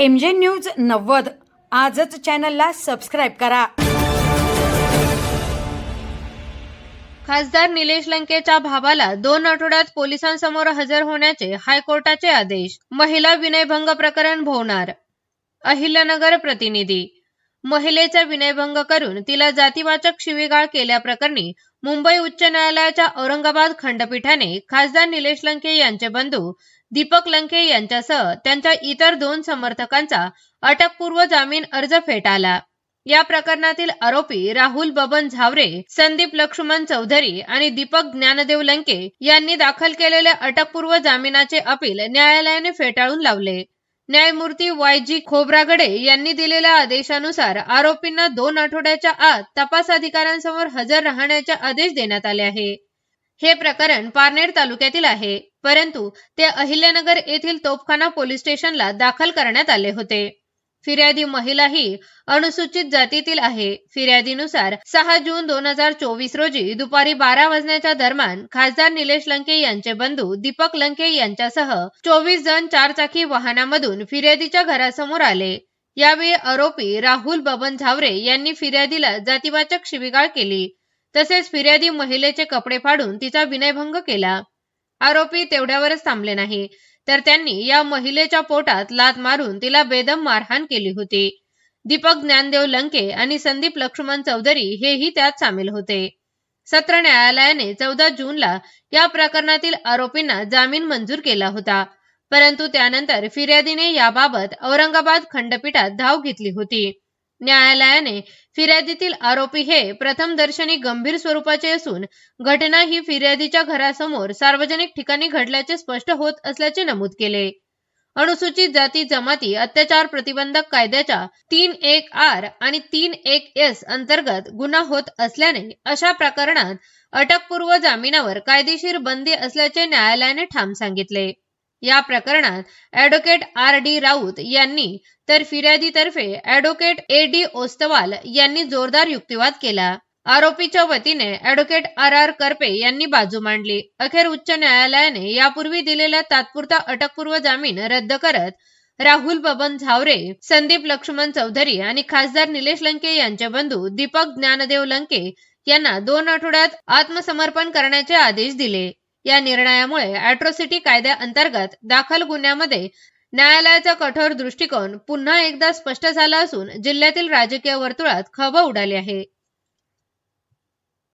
MJ news 90 आजच चॅनलला subscribe करा। खासदार निलेश लंकेच्या भावाला 2 आठवड्यात पोलिसांसमोर हजर होण्याचे हायकोर्टाचे आदेश। महिला विनयभंग प्रकरण भोवणार। अहिल्यानगर प्रतिनिधी। महिलेचा विनयभंग करून तिला जातीवाचक शिवीगाळ केल्याप्रकरणी मुंबई उच्च न्यायालयाच्या औरंगाबाद खंडपीठाने खासदार निलेश लंके यांचे बंधू दीपक लंके यांच्यासह त्यांच्या इतर 2 समर्थकांचा अटकपूर्व जामीन अर्ज फेटाळला। या प्रकरणातील आरोपी राहुल बबन झावरे, संदीप लक्ष्मण चौधरी आणि दीपक ज्ञानदेव लंके यांनी दाखल केलेले अटकपूर्व जामिनाचे अपील न्यायालयाने फेटाळून लावले। न्यायमूर्ती YG खोब्रागडे यांनी दिलेल्या आदेशानुसार आरोपींना 2 आठवड्याच्या आत तपास अधिकाऱ्यांसमोर हजर राहण्याचे आदेश देण्यात आले आहे। हे प्रकरण पारनेर तालुक्यातील आहे, परंतु ते अहिल्यानगर येथील तोफखाना पोलीस स्टेशनला दाखल करण्यात आले होते। फिर्यादी महिला ही अनुसूचित जातीतील आहे। फिर्यादीनुसार 6 जून 2024 रोजी दुपारी 12 वाजण्याच्या दरम्यान खासदार निलेश लंके यांचे बंधू दीपक लंके यांच्यासह 24 जण 4 चाकी वाहनामधून फिर्यादीच्या घरासमोर आले। यावेळी आरोपी राहुल बबन झावरे यांनी फिर्यादीला जातीवाचक शिवीगाळ केली, तसेच फिर्यादी महिलेचे कपडे फाडून तिचा विनयभंग केला। आरोपी तेवढ्यावरच थांबले नाही, तर त्यांनी या महिलेच्या पोटात लाथ मारून तिला बेदम मारहाण केली होती। दीपक ज्ञानदेव लंके आणि संदीप लक्ष्मण चौधरी हेही त्यात सामील होते। सत्र न्यायालयाने 14 जूनला या प्रकरणातील आरोपींना जामीन मंजूर केला होता, परंतु त्यानंतर फिर्यादीने याबाबत औरंगाबाद खंडपीठात धाव घेतली होती। न्यायालयाने फिर्यादीतील आरोपी हे प्रथमदर्शनी गंभीर स्वरूपाचे असून घटना ही फिर्यादीच्या घरासमोर सार्वजनिक ठिकाणी घडल्याचे स्पष्ट होत असल्याचे नमूद केले। अनुसूचित जाती जमाती अत्याचार प्रतिबंधक कायद्याच्या 3(1)R आणि 3(1)S अंतर्गत गुन्हा होत असल्याने अशा प्रकरणात अटकपूर्व जामिनावर कायदेशीर बंदी असल्याचे न्यायालयाने ठाम सांगितले। या प्रकरणात ॲडव्होकेट RD राऊत यांनी तर फिर्यादीतर्फे ॲडव्होकेट AD ओस्तवाल यांनी जोरदार युक्तिवाद केला। आरोपीच्या वतीने ॲडव्होकेट RR करपे यांनी बाजू मांडली। अखेर उच्च न्यायालयाने यापूर्वी दिलेला तात्पुरता अटकपूर्व जामीन रद्द करत राहुल बबन झावरे, संदीप लक्ष्मण चौधरी आणि खासदार निलेश लंके यांचे बंधू दीपक ज्ञानदेव लंके यांना 2 आठवड्यात आत्मसमर्पण करण्याचे आदेश दिले। या निर्णयामुळे ॲट्रॉसिटी कायद्याअंतर्गत दाखल गुन्ह्यामध्ये न्यायालयाचा कठोर दृष्टिकोन पुन्हा एकदा स्पष्ट झाला असून जिल्ह्यातील राजकीय वर्तुळात खळबळ उडाली आहे।